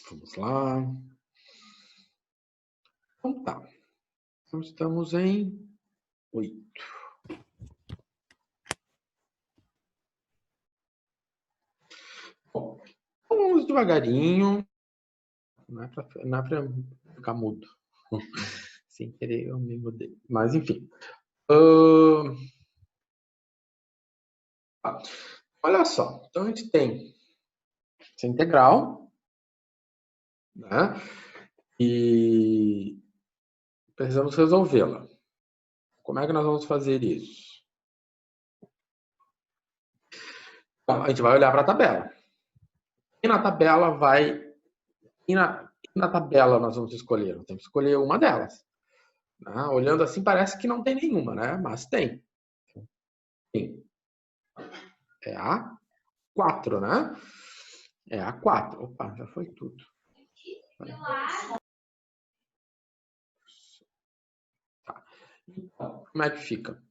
Vamos lá. Então tá. Então, estamos em 8. Bom, vamos devagarinho. Não é pra ficar mudo. Sem querer, eu me mudei. Mas, enfim. Olha só. Então, a gente tem essa integral, né? E precisamos resolvê-la. Como é que nós vamos fazer isso? Bom, a gente vai olhar para a tabela. E na tabela na tabela nós vamos escolher? Nós temos que escolher uma delas. Olhando assim, parece que não tem nenhuma, né? Mas tem. Tem. É a 4, né? É a 4. Opa, já foi tudo. Tá. Então, como é que fica?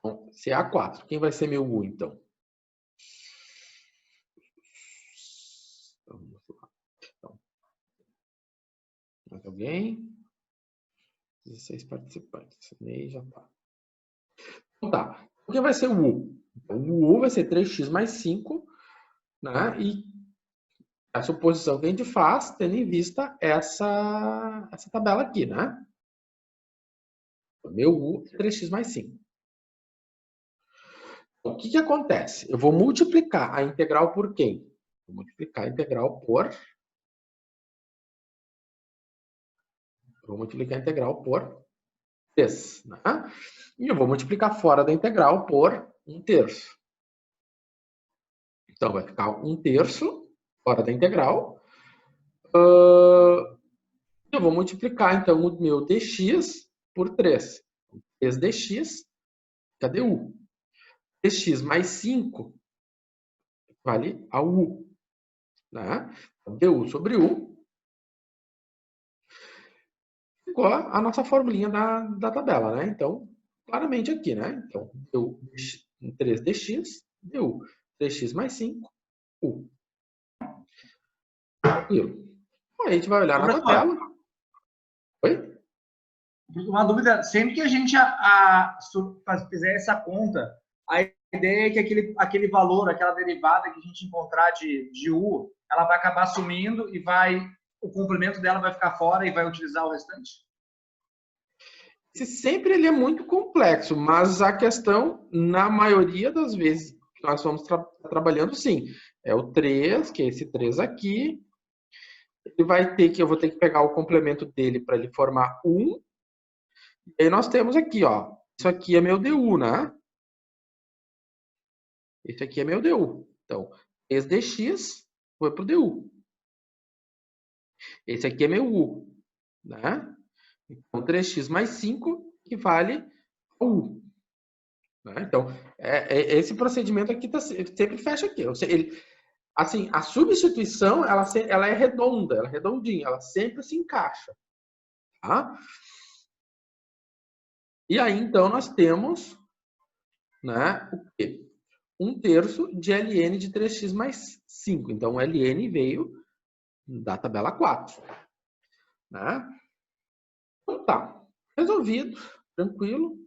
Bom, se é a 4, quem vai ser meu U, então? Vamos lá. Então, mais alguém? 16 participantes. Esse meio já tá. Então tá. Quem vai ser o U? Então, o U vai ser 3x mais 5, né? E a suposição que a gente faz, tendo em vista essa tabela aqui, né? O meu U é 3x mais 5. O que acontece? Eu vou multiplicar a integral por quem? Vou multiplicar a integral por... Vou multiplicar a integral por 3. Né? E eu vou multiplicar fora da integral por 1/3. Então, vai ficar 1/3 fora da integral. Eu vou multiplicar, então, o meu dx por 3. 3dx, cadê u? Dx mais 5 vale a u. Né? Então, du sobre u ficou a nossa formulinha da tabela. Né? Então, claramente aqui. Né? Então, du 3dx, du 3x mais 5, u. Tranquilo. Aí a gente vai olhar na tabela. Oi? Uma dúvida, sempre que a gente fizer essa conta, a ideia é que aquele valor, aquela derivada que a gente encontrar de U, ela vai acabar sumindo e o complemento dela vai ficar fora e vai utilizar o restante? Sempre ele é muito complexo, mas a questão, na maioria das vezes que nós vamos trabalhando, sim. É o 3, que é esse 3 aqui. Eu vou ter que pegar o complemento dele para ele formar 1. E aí nós temos aqui, ó. Isso aqui é meu DU, né? Esse aqui é meu DU. Então, 3dx foi pro DU. Esse aqui é meu U, né? Então, 3x mais 5 equivale ao U. Né? Então, esse procedimento aqui sempre fecha aqui. Assim, a substituição ela é redonda, ela é redondinha, ela sempre se encaixa. Tá? E aí, então, nós temos, né, o quê? 1/3 de ln de 3x mais 5. Então, o ln veio da tabela 4. Né? Então, tá. Resolvido. Tranquilo.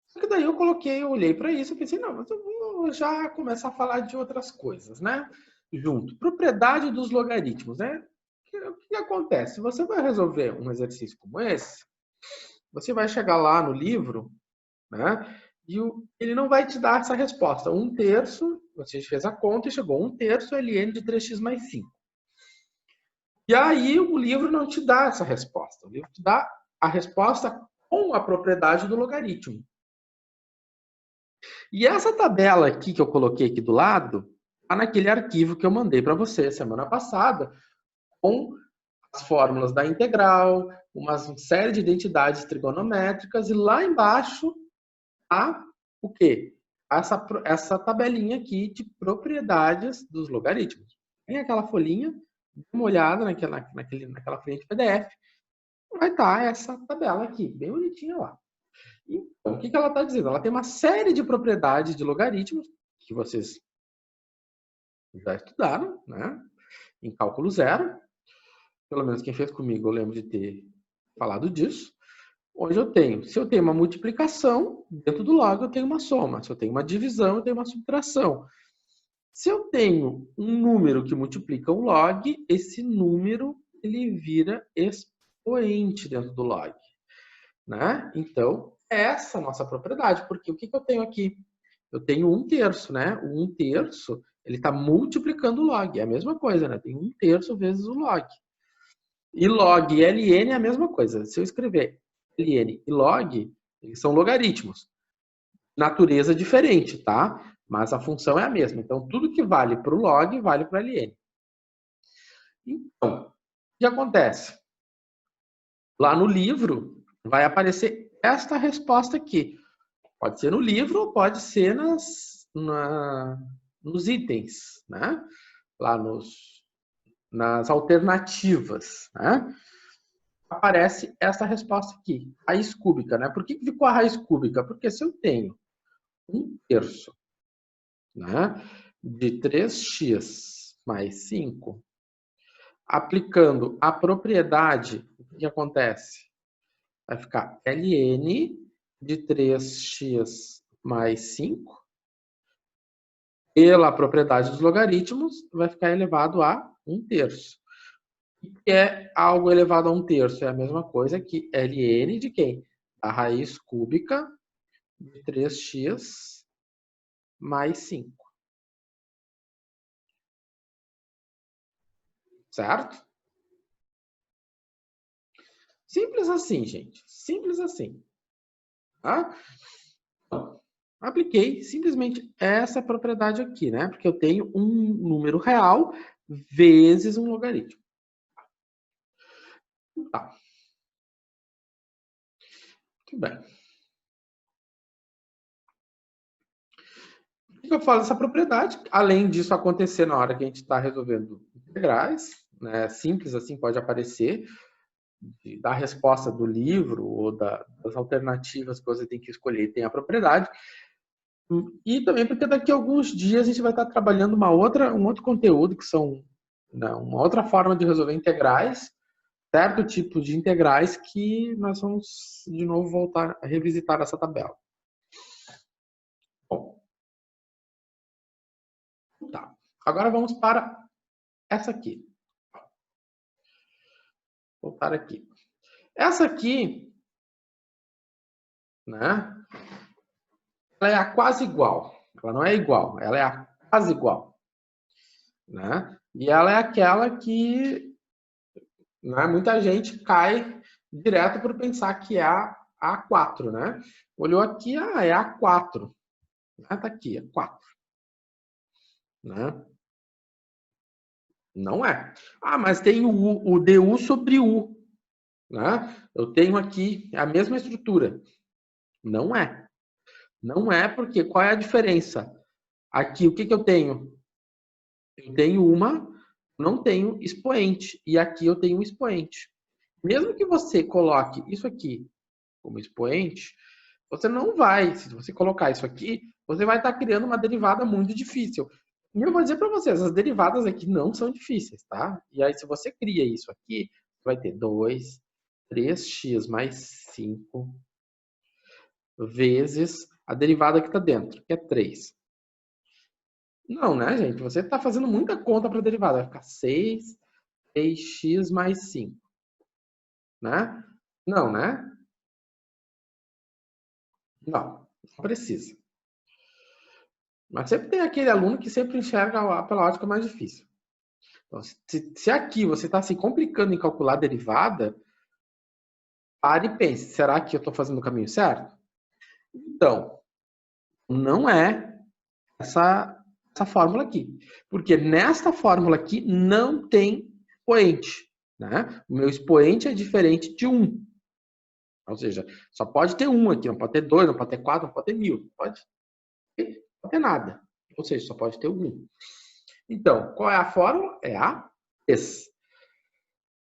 Só que daí eu olhei para isso e pensei, não, mas eu vou já começar a falar de outras coisas, né? Junto. Propriedade dos logaritmos, né? O que acontece? Se você vai resolver um exercício como esse, você vai chegar lá no livro, né? E ele não vai te dar essa resposta. 1/3, você fez a conta e chegou 1/3 ln de 3x mais 5. E aí o livro não te dá essa resposta. O livro te dá a resposta com a propriedade do logaritmo. E essa tabela aqui que eu coloquei aqui do lado, está naquele arquivo que eu mandei para você semana passada, com as fórmulas da integral, uma série de identidades trigonométricas, e lá embaixo há o quê? Essa tabelinha aqui de propriedades dos logaritmos. Tem aquela folhinha, dê uma olhada naquela folhinha de PDF, vai estar essa tabela aqui, bem bonitinha lá. Então, o que ela está dizendo? Ela tem uma série de propriedades de logaritmos que vocês já estudaram, né? Em cálculo zero. Pelo menos quem fez comigo, eu lembro de ter falado disso. Onde eu tenho, se eu tenho uma multiplicação, dentro do log eu tenho uma soma. Se eu tenho uma divisão, eu tenho uma subtração. Se eu tenho um número que multiplica um log, esse número ele vira expoente dentro do log, né? Então, essa é a nossa propriedade, porque o que eu tenho aqui? Eu tenho 1/3, né? O 1/3, ele está multiplicando o log, é a mesma coisa, né? Tem 1/3 vezes o log. E log e ln é a mesma coisa. Se eu escrever ln e log, eles são logaritmos. Natureza diferente, tá? Mas a função é a mesma. Então, tudo que vale para o log, vale para o ln. Então, o que acontece? Lá no livro, vai aparecer esta resposta aqui. Pode ser no livro ou pode ser nos itens, né? Lá nas alternativas, né? Aparece essa resposta aqui, raiz cúbica, né? Por que ficou a raiz cúbica? Porque se eu tenho 1/3, né, de 3x mais 5, aplicando a propriedade, o que acontece? Vai ficar ln de 3x mais 5, pela propriedade dos logaritmos, vai ficar elevado a 1/3. Que é algo elevado a 1/3, é a mesma coisa que ln de quem? A raiz cúbica de 3x mais 5. Certo? Simples assim, gente. Simples assim. Tá? Apliquei simplesmente essa propriedade aqui, né? Porque eu tenho um número real vezes um logaritmo. Tá. Muito bem. O que eu falo dessa propriedade? Além disso acontecer na hora que a gente está resolvendo integrais, né? Simples assim pode aparecer, da resposta do livro ou das alternativas que você tem que escolher tem a propriedade. E também porque daqui a alguns dias a gente vai estar trabalhando um outro conteúdo, que são, né, uma outra forma de resolver integrais, certo tipo de integrais que nós vamos de novo voltar a revisitar essa tabela. Bom, tá. Agora vamos para essa aqui. Voltar aqui. Essa aqui, né? Ela é a quase igual. Ela não é igual, ela é a quase igual, né? E ela é aquela que, né, muita gente cai direto por pensar que é a A4, né? Olhou aqui, é A4. Ah, tá aqui, é 4. Né? Não é. Ah, mas tem o du sobre u. Né? Eu tenho aqui a mesma estrutura. Não é. Não é porque qual é a diferença? Aqui, o que eu tenho? Eu tenho não tenho expoente. E aqui eu tenho um expoente. Mesmo que você coloque isso aqui como expoente, você não vai, se você colocar isso aqui, você vai estar criando uma derivada muito difícil. E eu vou dizer para vocês, as derivadas aqui não são difíceis, tá? E aí, se você cria isso aqui, vai ter 2, 3x mais 5 vezes a derivada que está dentro, que é 3. Não, né, gente? Você está fazendo muita conta para a derivada. Vai ficar 6x mais 5. Né? Não, né? Não, não precisa. Mas sempre tem aquele aluno que sempre enxerga pela ótica mais difícil. Então, se aqui você está se complicando em calcular a derivada, pare e pense, será que eu estou fazendo o caminho certo? Então, não é essa fórmula aqui. Porque nesta fórmula aqui não tem expoente. Né? O meu expoente é diferente de 1. Ou seja, só pode ter 1 aqui, não pode ter 2, não pode ter 4, não pode ter 1000. Não pode ter nada. Ou seja, só pode ter 1. Então, qual é a fórmula? É a S.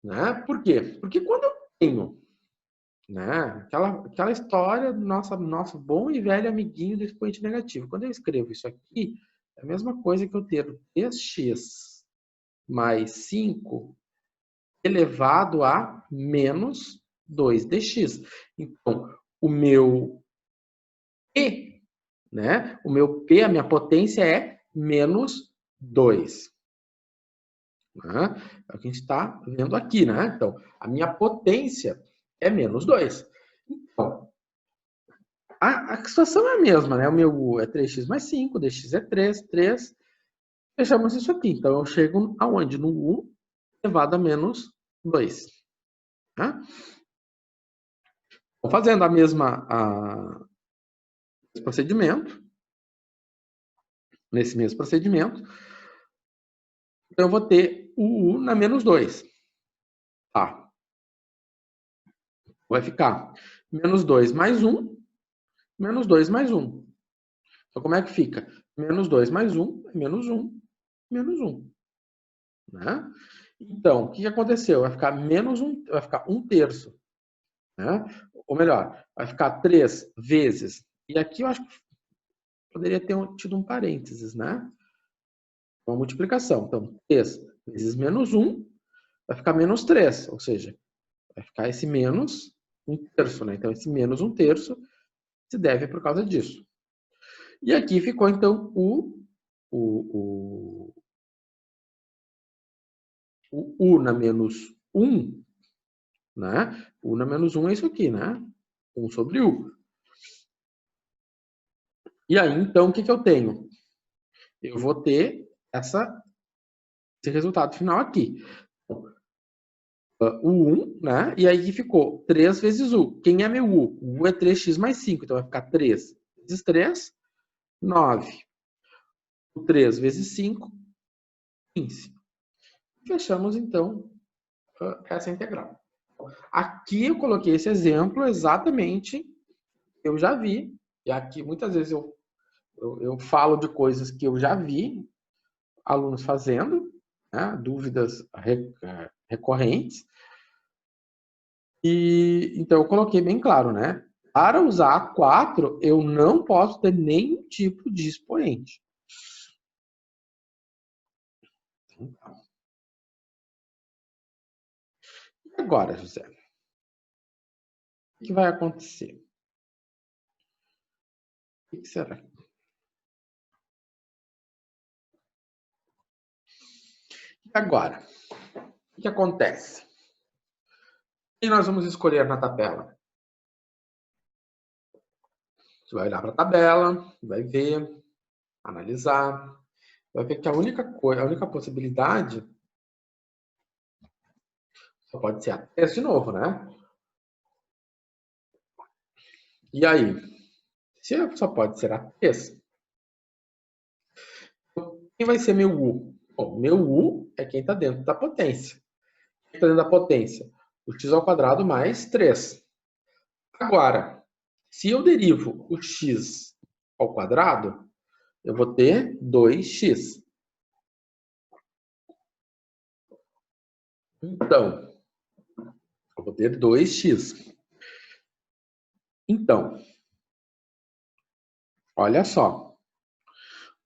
Né? Por quê? Porque quando eu tenho, né, aquela história do nosso bom e velho amiguinho do expoente negativo. Quando eu escrevo isso aqui, É a mesma coisa que eu ter 3x mais 5 elevado a menos 2dx. Então, o meu P, né? O meu P, a minha potência é menos 2. Né? É o que a gente está vendo aqui, né? Então, a minha potência é menos 2. Então, a situação é a mesma, né? O meu U é 3x mais 5, dx é 3. Fechamos isso aqui. Então, eu chego aonde? No U elevado a menos 2. Né? Então, fazendo esse procedimento, nesse mesmo procedimento, eu vou ter o U na menos 2. Tá. Vai ficar menos 2 mais 1, menos 2 mais 1. Então, como é que fica? Menos 2 mais 1 é menos 1, menos 1. Né? Então, o que aconteceu? Vai ficar menos 1, vai ficar 1/3. Né? Ou melhor, vai ficar 3 vezes. E aqui eu acho que poderia ter tido um parênteses, né? Uma multiplicação. Então, 3 vezes menos 1 vai ficar menos 3. Ou seja, vai ficar esse menos 1/3. Né? Então, esse menos 1/3 se deve por causa disso. E aqui ficou, então, o U na menos 1, né? U na menos 1 é isso aqui, né? 1 sobre U. E aí, então, o que eu tenho? Eu vou ter esse resultado final aqui. O 1, né? E aí ficou 3 vezes U. Quem é meu U? O U é 3x mais 5, então vai ficar 3 vezes 3, 9. O 3 vezes 5, 15. Fechamos, então, essa integral. Aqui eu coloquei esse exemplo exatamente, eu já vi, e aqui muitas vezes eu falo de coisas que eu já vi alunos fazendo, né, dúvidas recorrentes, e então eu coloquei bem claro, né? Para usar A4, eu não posso ter nenhum tipo de expoente. E agora, José? O que vai acontecer? O que será? E agora? O que acontece? E nós vamos escolher na tabela? Você vai olhar para a tabela, vai ver, analisar, vai ver que a única possibilidade só pode ser a 3 de novo, né? E aí? Se só pode ser a 3, quem vai ser meu U? Bom, meu U é quem está dentro da potência. Quem está dentro da potência? O x ao quadrado mais 3. Agora, se eu derivo o x ao quadrado, eu vou ter 2x. Então, eu vou ter 2x. Então, olha só. O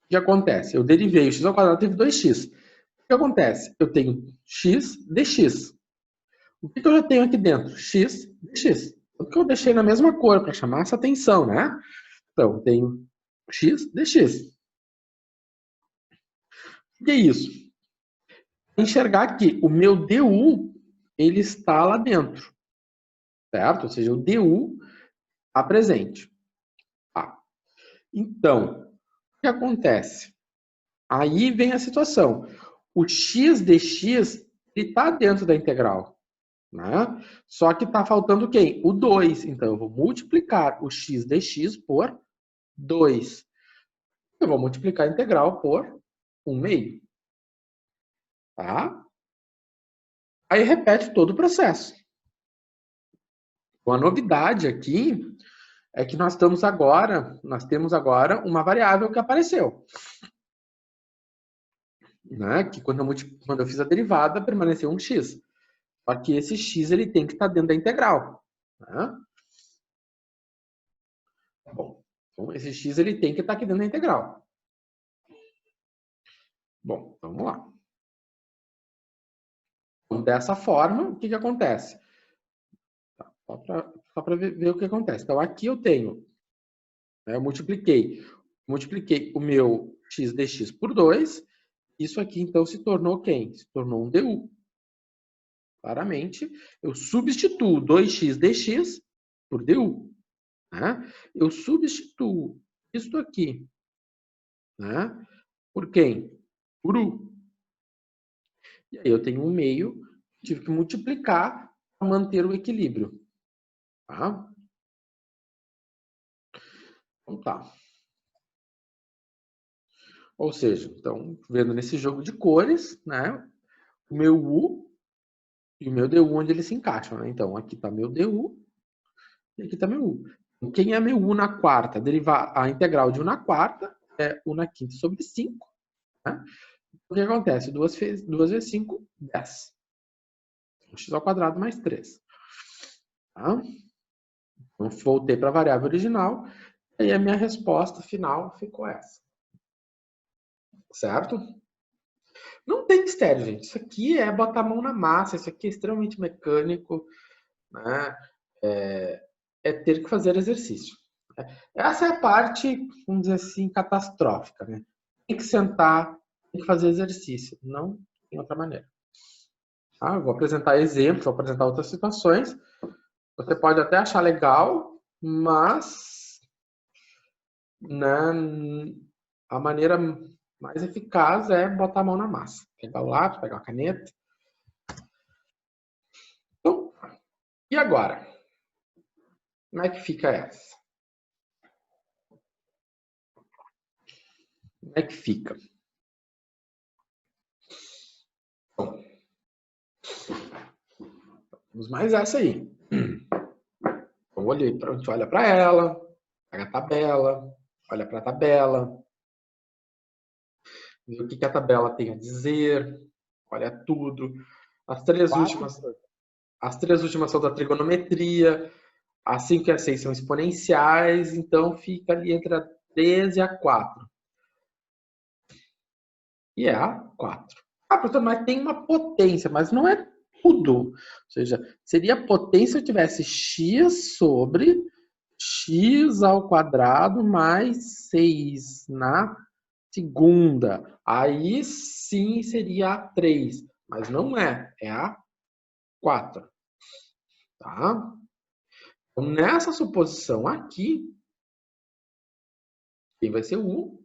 que acontece? Eu derivei o x ao quadrado, teve 2x. O que acontece? Eu tenho x dx. O que eu já tenho aqui dentro? X dx. Porque eu deixei na mesma cor para chamar essa atenção, né? Então, eu tenho x dx. O que é isso? Enxergar que o meu du, ele está lá dentro. Certo? Ou seja, o du está presente. Tá. Então, o que acontece? Aí vem a situação. O x dx está dentro da integral. Né? Só que está faltando quem? O 2. Então, eu vou multiplicar o x dx por 2. Eu vou multiplicar a integral por 1/2. Tá? Aí repete todo o processo. Uma novidade aqui é que nós temos agora uma variável que apareceu. Né? Que quando eu fiz a derivada, permaneceu um x. Só que esse x ele tem que estar dentro da integral. Né? Bom, então esse x ele tem que estar aqui dentro da integral. Bom, vamos lá. Então, dessa forma, o que que acontece? Só para ver o que acontece. Então, aqui eu tenho, né, eu multipliquei o meu x dx por 2. Isso aqui, então, se tornou quem? Se tornou um du. Claramente, eu substituo 2x dx por du. Né? Eu substituo isso aqui, né, por quem? Por u. E aí eu tenho um meio, tive que multiplicar para manter o equilíbrio. Tá? Então tá. Ou seja, então, vendo nesse jogo de cores, né, o meu u e o meu du, onde eles se encaixam. Né? Então, aqui está meu du e aqui está meu u. Quem é meu u na quarta? Derivar a integral de u na quarta é u na quinta sobre 5. Né? O que acontece? 2 vezes 5, 10. X ao quadrado mais 3. Tá? Então, voltei para a variável original e a minha resposta final ficou essa. Certo? Não tem mistério, gente. Isso aqui é botar a mão na massa, isso aqui é extremamente mecânico, né? É ter que fazer exercício. Essa é a parte, vamos dizer assim, catastrófica, né? Tem que sentar, tem que fazer exercício. Não tem outra maneira. Tá? Eu vou apresentar exemplos, vou apresentar outras situações. Você pode até achar legal, mas, né, a maneira mais eficaz é botar a mão na massa. Pegar o lápis, pegar a caneta. Então, e agora? Como é que fica essa? Como é que fica? Bom, vamos mais essa aí. Então, a gente olha para ela, pega a tabela, olha para a tabela, vê o que a tabela tem a dizer, olha tudo. As três últimas são da trigonometria, a 5 e a 6 são exponenciais, então fica ali entre a 3 e a 4. E é a 4. Ah, professor, mas tem uma potência, mas não é tudo. Ou seja, seria potência se eu tivesse x sobre x ao quadrado mais 6 na segunda. Aí sim seria a 3, mas não é, é a 4. Tá? Então, nessa suposição aqui, quem vai ser u?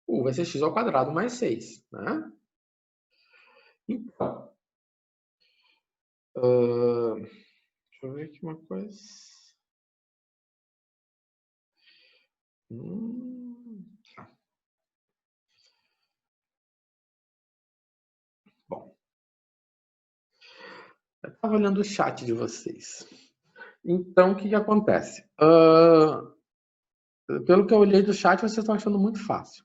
U vai ser x ao quadrado mais 6. Né? Então, deixa eu ver aqui uma coisa. Bom, eu estava olhando o chat de vocês. Então, o que, que acontece? Pelo que eu olhei do chat, vocês estão achando muito fácil.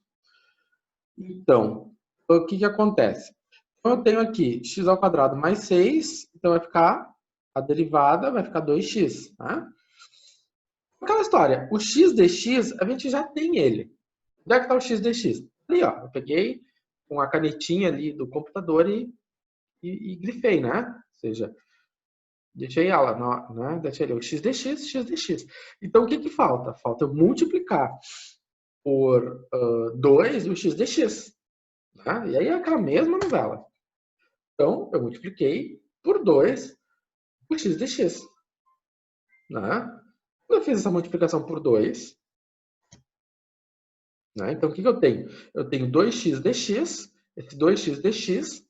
Então, o que, que acontece? Então, eu tenho aqui x ao quadrado mais 6, então vai ficar, a derivada vai ficar 2x. Né? Aquela história, o x dx, a gente já tem ele. Onde é que está o x dx? Ali, ó, eu peguei com a canetinha ali do computador e grifei, né? Ou seja, deixei ela, né? Deixei ali o x dx. Então, o que que falta? Falta eu multiplicar por 2 o x dx. Né? E aí é aquela mesma novela. Então, eu multipliquei por 2 o x dx. Né? Quando eu fiz essa multiplicação por 2, né? Então, o que, que eu tenho? Eu tenho 2x dx, esse 2x dx,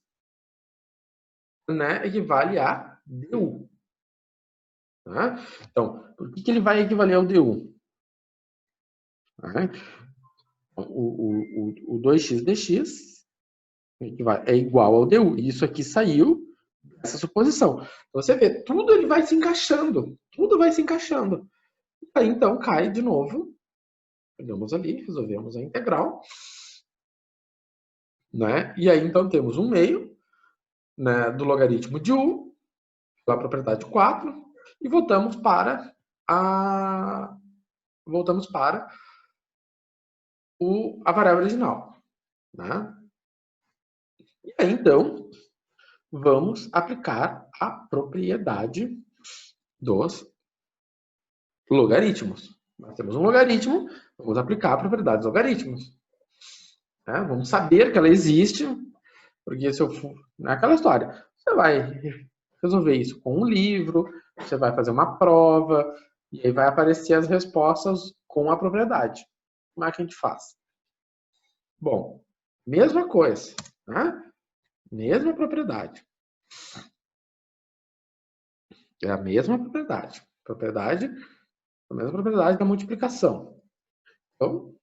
né, equivale a du. Né? Então, por que, que ele vai equivaler ao du? Né? O 2x dx é igual ao du. E isso aqui saiu dessa suposição. Então, você vê, tudo ele vai se encaixando. Tudo vai se encaixando. Aí, então, cai de novo. Pegamos ali, resolvemos a integral. Né? E aí, então, temos um meio, né, do logaritmo de u, pela propriedade 4, e voltamos para a variável original. Né? E aí, então, vamos aplicar a propriedade dos logaritmos. Nós temos um logaritmo, vamos aplicar a propriedade dos logaritmos. Né? Vamos saber que ela existe, porque se eu for... Não é aquela história. Você vai resolver isso com um livro, você vai fazer uma prova, e aí vai aparecer as respostas com a propriedade. Como é que a gente faz? Bom, mesma coisa, né? Mesma propriedade. É a mesma propriedade. A mesma propriedade da multiplicação. Então,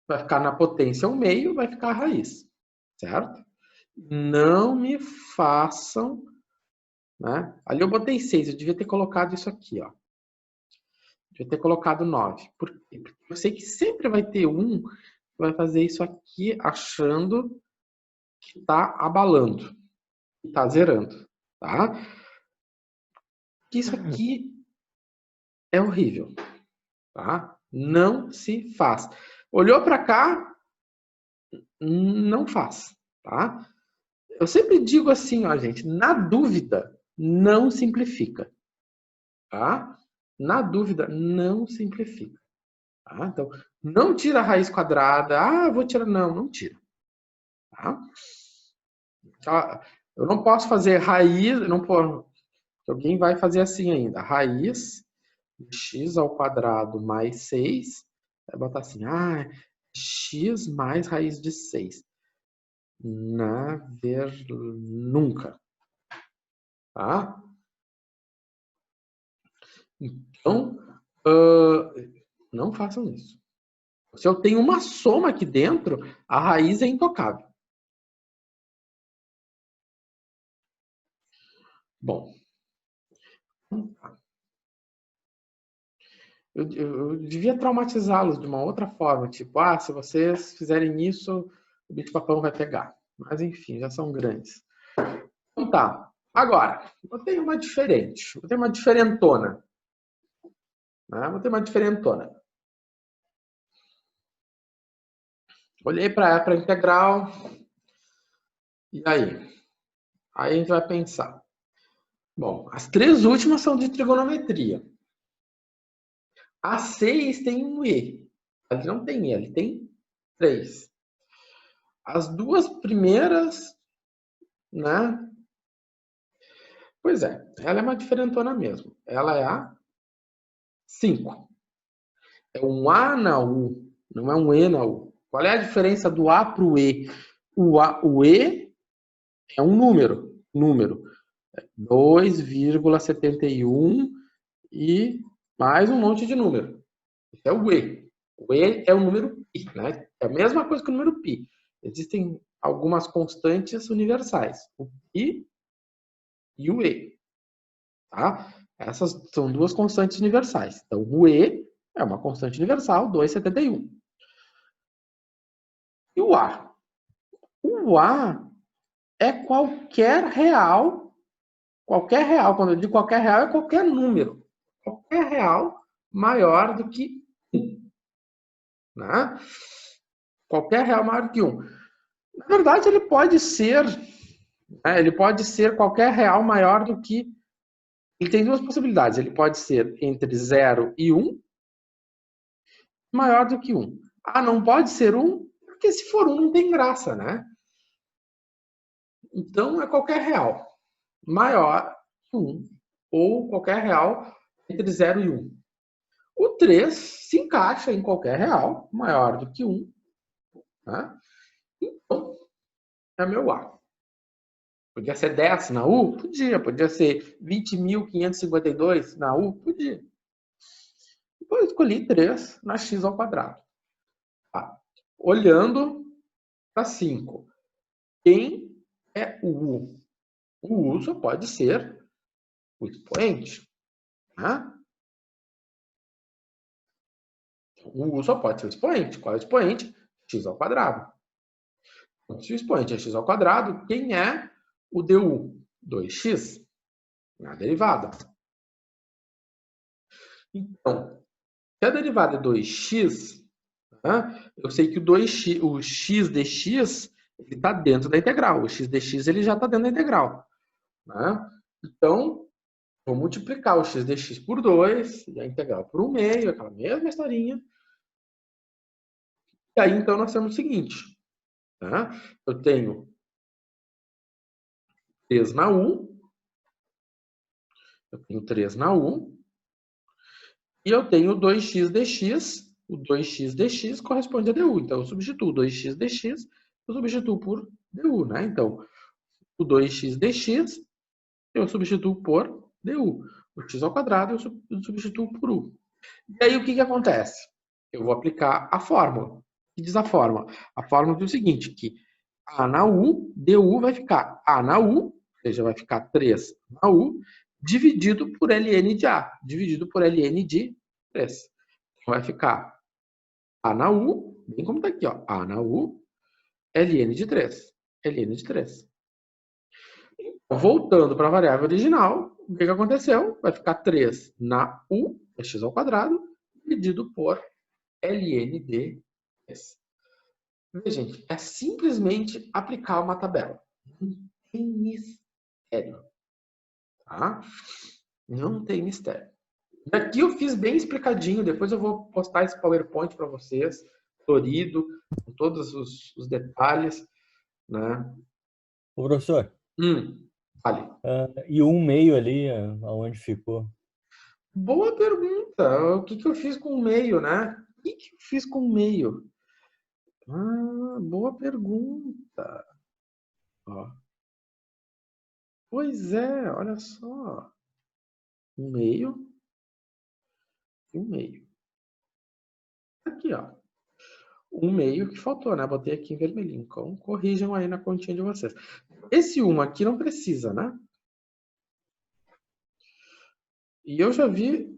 vai ficar na potência o meio, vai ficar a raiz. Certo? Não me façam... Né? Ali eu botei 6, eu devia ter colocado isso aqui, ó. Devia ter colocado 9. Por quê? Porque eu sei que sempre vai ter um que vai fazer isso aqui achando que está abalando, que está zerando. Tá? Isso aqui é horrível. Tá? Não se faz. Olhou para cá, não faz. Tá? Eu sempre digo assim, ó, gente, na dúvida, não simplifica. Tá? Na dúvida, não simplifica. Tá? Então, não tira a raiz quadrada. Ah, vou tirar. Não, não tira. Tá? Eu não posso fazer raiz, não posso, alguém vai fazer assim ainda. Raiz de x ao quadrado mais 6. Vai botar assim, x mais raiz de 6. Nunca. Tá? Então, não façam isso. Se eu tenho uma soma aqui dentro, a raiz é intocável. Bom, eu devia traumatizá-los de uma outra forma, tipo, se vocês fizerem isso, o bicho-papão vai pegar. Mas enfim, já são grandes. Então tá. Agora, eu tenho uma diferente. Eu tenho uma diferentona. Né? Vou ter uma diferentona. Olhei para a integral. E aí? Aí a gente vai pensar. Bom, as três últimas são de trigonometria. A 6 tem um E. Ali não tem E, ali tem 3. As duas primeiras, né? Pois é, ela é uma diferentona mesmo. Ela é a 5. É um A na U, não é um E na U. Qual é a diferença do A para o E? O E é um número. 2,71 e mais um monte de número. Esse é o E. O E é o número π, né? É a mesma coisa que o número π. Existem algumas constantes universais, o π e o E. Tá? Essas são duas constantes universais. Então, o E é uma constante universal, 2,71. E o A? O A é qualquer real. Qualquer real, quando eu digo qualquer real, é qualquer número. Qualquer real maior do que 1. Né? Qualquer real maior do que 1. Na verdade, ele pode ser qualquer real maior do que... Ele tem duas possibilidades. Ele pode ser entre 0 e 1, maior do que 1. Não pode ser 1, porque se for 1 não tem graça, né? Então, é qualquer real maior que 1, ou qualquer real entre 0 e 1. O 3 se encaixa em qualquer real maior do que 1. Né? Então, é meu A. Podia ser 10 na U? Podia ser 20.552 na U? Podia. Depois eu escolhi 3 na x ao quadrado. Olhando para 5. Quem é o U? O U só pode ser o expoente. Né? O U só pode ser o expoente. Qual é o expoente? X ao quadrado. Então, se o expoente é x ao quadrado, quem é o du? 2x, na derivada. Então, se a derivada é 2x, né, eu sei que o x de x ele está dentro da integral. O x dx ele já está dentro da integral. Né? Então, vou multiplicar o x dx por 2 e a integral por 1/2, aquela mesma historinha. E aí, então, nós temos o seguinte. Tá? Eu tenho 3 na U. Eu tenho 3 na U. E eu tenho 2x dx. O 2x dx corresponde a du. Então, eu substituo 2x dx, eu substituo por du. Né? Então, o 2x dx eu substituo por du. O x ao quadrado eu substituo por u. E aí, o que acontece? Eu vou aplicar a fórmula. O que diz a fórmula? A fórmula diz o seguinte, que a na u, du vai ficar a na u, ou seja, vai ficar 3 na u, dividido por ln de a, dividido por ln de 3. Vai ficar a na u, bem como está aqui, ó, a na u, ln de 3. ln de 3. Voltando para a variável original, o que aconteceu? Vai ficar 3 na u, é x ao quadrado, dividido por ln de 3. Veja, gente, é simplesmente aplicar uma tabela. Não tem mistério. Tá? Não tem mistério. E aqui eu fiz bem explicadinho, depois eu vou postar esse PowerPoint para vocês, florido, com todos os detalhes. Né? Ô, professor. Fale. E o 1/2 ali, aonde ficou? Boa pergunta. O que eu fiz com o meio, né? O que eu fiz com o meio? Boa pergunta. Ó. Pois é, olha só. 1/2 e 1/2. Aqui, ó. 1/2 que faltou, né? Botei aqui em vermelhinho. Então, corrijam aí na continha de vocês. Esse 1 aqui não precisa, né? E eu já vi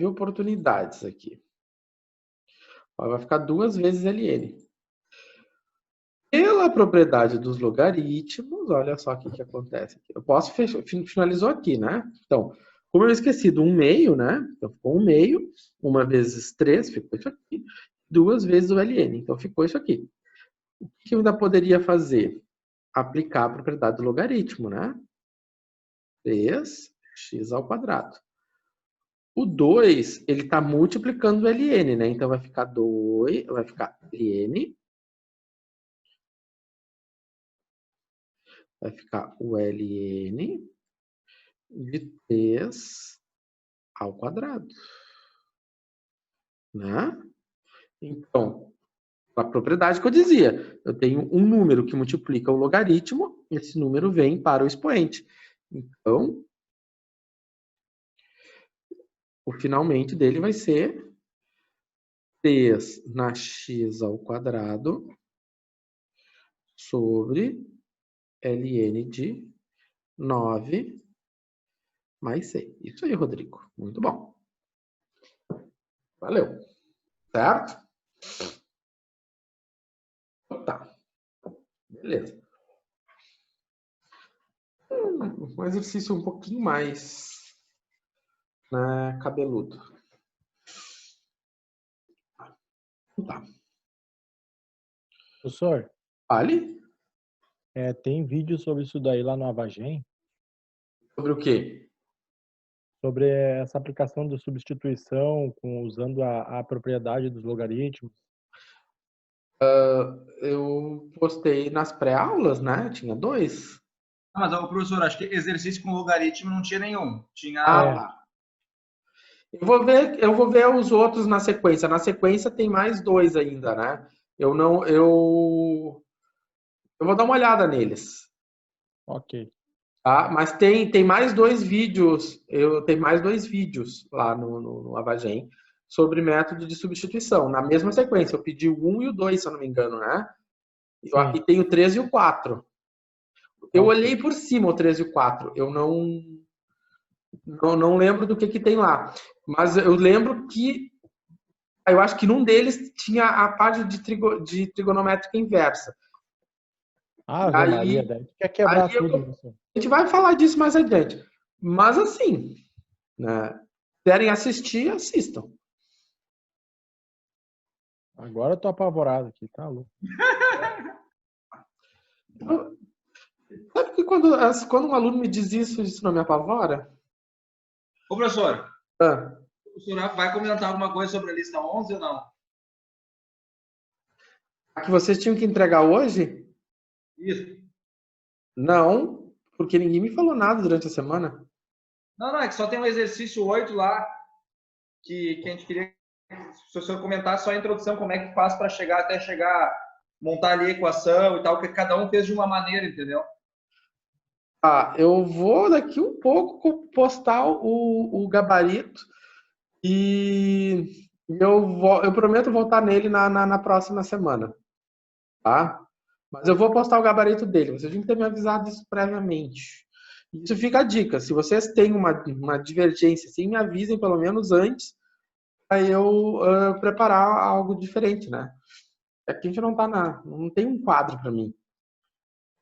oportunidades aqui. Ó, vai ficar 2 vezes ln. Pela propriedade dos logaritmos, olha só o que acontece aqui. Eu posso finalizou aqui, né? Então, como eu esqueci do 1/2, né? Então, ficou 1/2, 1 vezes 3, ficou isso aqui. 2 vezes o ln, então ficou isso aqui. O que eu ainda poderia fazer? Aplicar a propriedade do logaritmo, né? 3x ao quadrado. O 2, ele está multiplicando o ln, né? Então, vai ficar 2, vai ficar ln. Vai ficar o ln de 3 ao quadrado. Né? Então, a propriedade que eu dizia, eu tenho um número que multiplica o logaritmo, esse número vem para o expoente. Então, o finalmente dele vai ser 3 na x ao quadrado sobre ln de 9 mais 6. Isso aí, Rodrigo. Muito bom. Valeu. Certo? Tá. Beleza. Um exercício um pouquinho mais, né, cabeludo. Tá. Professor, Fale. tem vídeo sobre isso daí lá no Avagem, Sobre o quê? sobre essa aplicação de substituição usando a propriedade dos logaritmos. Eu postei nas pré-aulas, né? Tinha 2. Mas, professor, acho que exercício com logaritmo não tinha nenhum. Tinha. Tá. Eu vou ver os outros na sequência. Na sequência tem mais 2 ainda, né? Eu vou dar uma olhada neles. Ok. Tá? Mas tem mais 2 vídeos. Tem mais 2 vídeos lá no Avagem sobre método de substituição. Na mesma sequência. Eu pedi o 1 e o 2, se eu não me engano, né? Eu aqui tenho o 3 e o 4. Eu olhei por cima o 3 e o 4. Eu não lembro do que tem lá. Mas eu lembro que eu acho que num deles tinha a parte de trigonométrica inversa. Maria, daí quer quebrar tudo. A gente vai falar disso mais adiante. Mas assim, né, querem assistir, assistam. Agora eu tô apavorado aqui, tá louco. Sabe que quando um aluno me diz isso não me apavora? Ô, professor, Ah, o senhor vai comentar alguma coisa sobre a lista 11 ou não? a que vocês tinham que entregar hoje? Isso. Não, porque ninguém me falou nada durante a semana. Não, é que só tem um exercício 8 lá que a gente queria se o senhor comentasse só a introdução, como é que faz para até chegar, montar ali a equação e tal, que cada um fez de uma maneira, entendeu? Eu vou daqui um pouco postar o gabarito e eu prometo voltar nele na próxima semana, tá? Mas eu vou postar o gabarito dele. Vocês têm que ter me avisado isso previamente. Isso fica a dica. Se vocês têm uma divergência, assim, me avisem pelo menos antes para eu preparar algo diferente, né? É que a gente não tem um quadro para mim.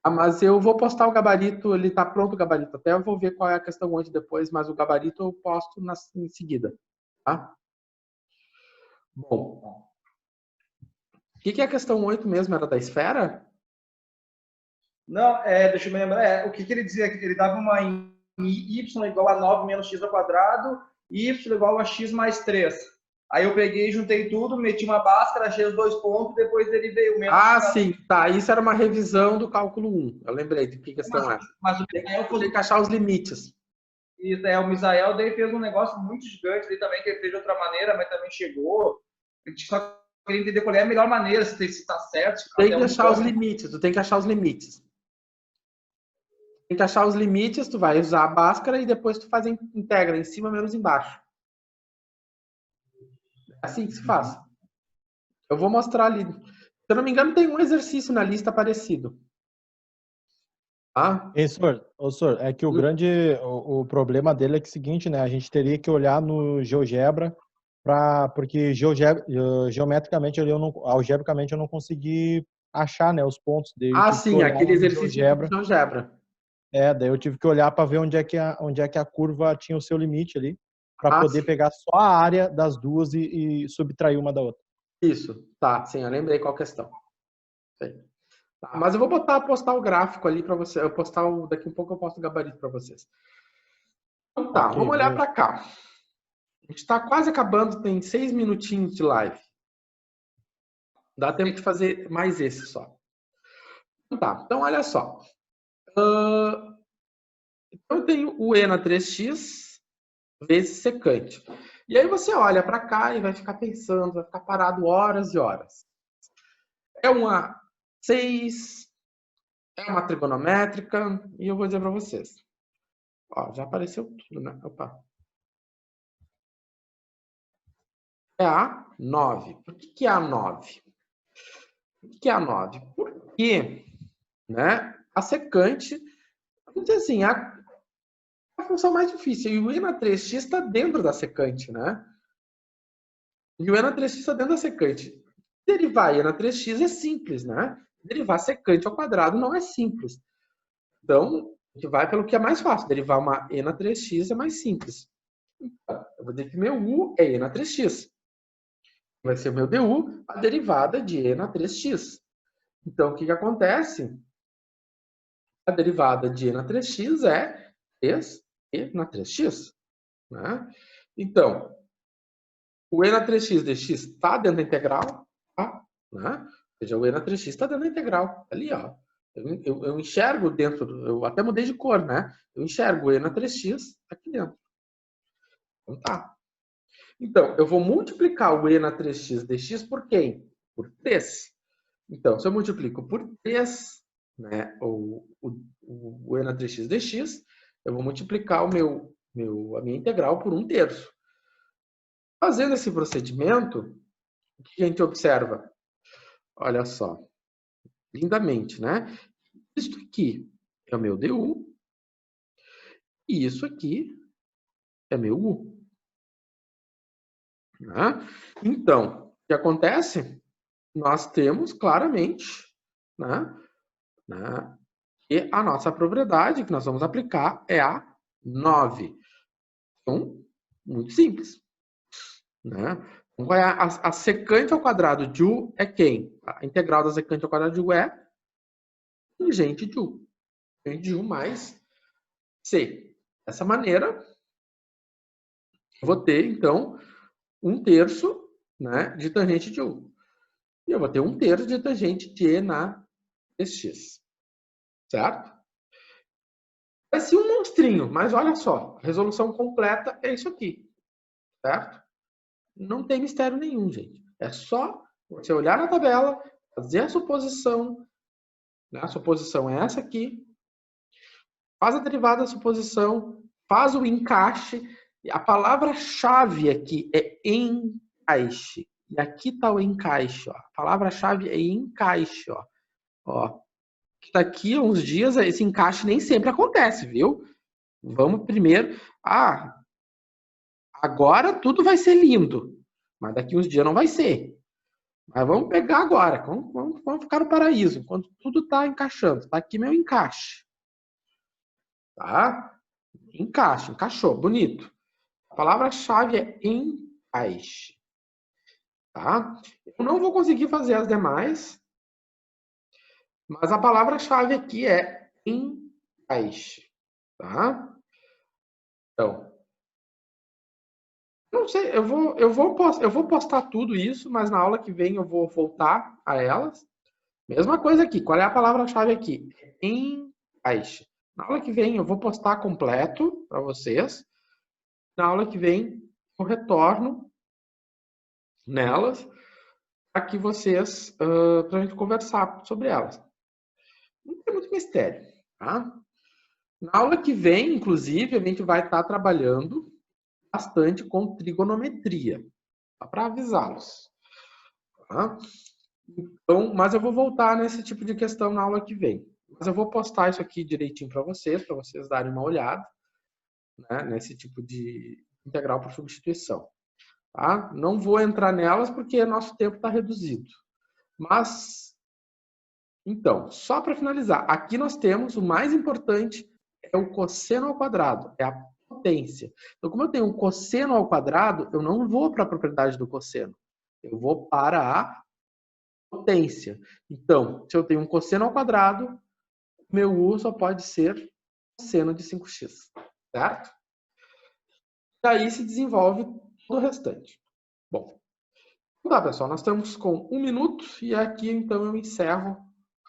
Mas eu vou postar o gabarito, ele tá pronto o gabarito. Até eu vou ver qual é a questão antes depois, mas o gabarito eu posto em seguida, tá? Bom, o que é a questão 8 mesmo? Era da esfera? Não, deixa eu me lembrar. O que ele dizia? Ele dava uma em y igual a 9 menos x ao quadrado, y igual a x mais 3. Aí eu peguei, juntei tudo, meti uma báscara, achei os 2 pontos, depois ele veio menos. Sim, tá. Isso era uma revisão do cálculo 1. Eu lembrei de que questão é. Mas o Misael Tem que achar os limites. Isso, o Misael daí fez um negócio muito gigante ali também, que ele fez de outra maneira, mas também chegou. A gente só queria entender qual é a melhor maneira, se está certo. Tem que achar os limites, tu tem que achar os limites. Tem que achar os limites, tu vai usar a báscara e depois tu faz a integra em cima menos embaixo. É assim que se faz. Eu vou mostrar ali. Se eu não me engano, tem um exercício na lista parecido. Senhor, é que o problema dele é que é o seguinte, né? A gente teria que olhar no GeoGebra porque geometricamente algebricamente eu não consegui achar, né, os pontos. Daí eu tive que olhar aquele no exercício de GeoGebra. Daí eu tive que olhar para ver onde é que a curva tinha o seu limite ali, para poder sim. pegar só a área das duas e subtrair uma da outra. Isso, tá, sim, eu lembrei qual questão. Tá, mas eu vou postar o gráfico ali para você. Daqui um pouco eu posto o gabarito para vocês. Então tá, vamos olhar para cá. A gente está quase acabando, tem 6 minutinhos de live. Dá tempo de fazer mais esse só. Então olha só. Então eu tenho o E na 3x vezes secante. E aí você olha para cá e vai ficar pensando, vai ficar parado horas e horas. É uma 6, é uma trigonométrica, e eu vou dizer para vocês. Ó, já apareceu tudo, né? Opa. É a 9. Por que é a 9? Por que é a 9? Porque, né, a secante, vamos dizer assim, a função mais difícil. E o E na 3x está dentro da secante, né? E o E na 3x está dentro da secante. Derivar E na 3x é simples, né? Derivar secante ao quadrado não é simples. Então, a gente vai pelo que é mais fácil. Derivar uma E na 3x é mais simples. Então, eu vou dizer que meu U é E na 3x. Vai ser o meu DU, a derivada de E na 3x. Então, o que acontece? A derivada de E na 3x é 3E na 3x. Né? Então, o E na 3x dx está dentro da integral, tá? Né? Ou seja, o E na 3x está dentro da integral. Ali, ó. Eu enxergo dentro, eu até mudei de cor, né? Eu enxergo o E na 3x aqui dentro. Então tá. Então, eu vou multiplicar o E na 3x dx por quem? Por 3. Então, se eu multiplico por 3, né, o E na 3x dx, eu vou multiplicar a minha integral por 1/3. Fazendo esse procedimento, o que a gente observa? Olha só, lindamente, né? Isso aqui é o meu DU e isso aqui é meu U. Né? Então, o que acontece? Nós temos claramente, né, que a nossa propriedade que nós vamos aplicar é a 9. Então, muito simples. Né? A secante ao quadrado de U é quem? A integral da secante ao quadrado de U é tangente de U. Tangente de U mais C. Dessa maneira, eu vou ter, então, 1/3, né, de tangente de U. E eu vou ter 1/3 de tangente de E na x. Certo? Parece um monstrinho, mas olha só. A resolução completa é isso aqui. Certo? Não tem mistério nenhum, gente. É só você olhar na tabela, fazer a suposição. Né? A suposição é essa aqui. Faz a derivada da suposição, faz o encaixe. A palavra-chave aqui é encaixe. E aqui está o encaixe. Ó. A palavra-chave é encaixe. Ó. Daqui a uns dias esse encaixe nem sempre acontece, viu? Vamos primeiro... agora tudo vai ser lindo. Mas daqui uns dias não vai ser. Mas vamos pegar agora. Vamos ficar no paraíso. Enquanto tudo está encaixando. Está aqui meu encaixe. Tá? Encaixe. Encaixou. Bonito. A palavra-chave é encaixe. Tá? Eu não vou conseguir fazer as demais. Mas a palavra-chave aqui é encaixe. Tá? Então, não sei, eu vou postar tudo isso, mas na aula que vem eu vou voltar a elas. Mesma coisa aqui. Qual é a palavra-chave aqui? Encaixe. Na aula que vem eu vou postar completo para vocês. Na aula que vem eu retorno nelas para que vocês, para a gente conversar sobre elas. Não tem muito mistério, tá? Na aula que vem, inclusive, a gente vai estar trabalhando bastante com trigonometria, só para avisá-los. Tá? Então, mas eu vou voltar nesse tipo de questão na aula que vem. Mas eu vou postar isso aqui direitinho para vocês darem uma olhada, né, nesse tipo de integral por substituição. Tá? Não vou entrar nelas porque nosso tempo está reduzido. Mas, então, só para finalizar, aqui nós temos o mais importante, é o cosseno ao quadrado, é a potência. Então, como eu tenho um cosseno ao quadrado, eu não vou para a propriedade do cosseno. Eu vou para a potência. Então, se eu tenho um cosseno ao quadrado, meu U só pode ser cosseno de 5x. Certo? Daí se desenvolve todo o restante. Bom, tá, pessoal, nós estamos com 1 minuto e aqui, então, eu encerro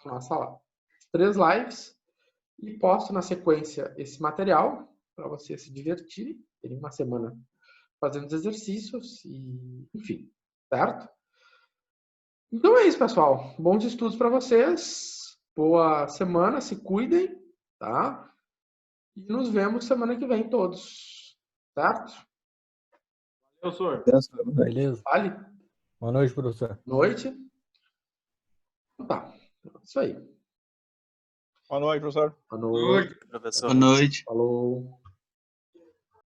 a nossa 3 lives e posto na sequência esse material para vocês se divertirem. Terem uma semana fazendo os exercícios e, enfim, certo? Então é isso, pessoal. Bons estudos para vocês. Boa semana, se cuidem, tá? E nos vemos semana que vem todos, certo? Professor. Beleza. Vale? Boa noite, professor. Noite. Então tá. Isso aí. Boa noite, professor. Boa noite. Professor. Boa noite. Falou.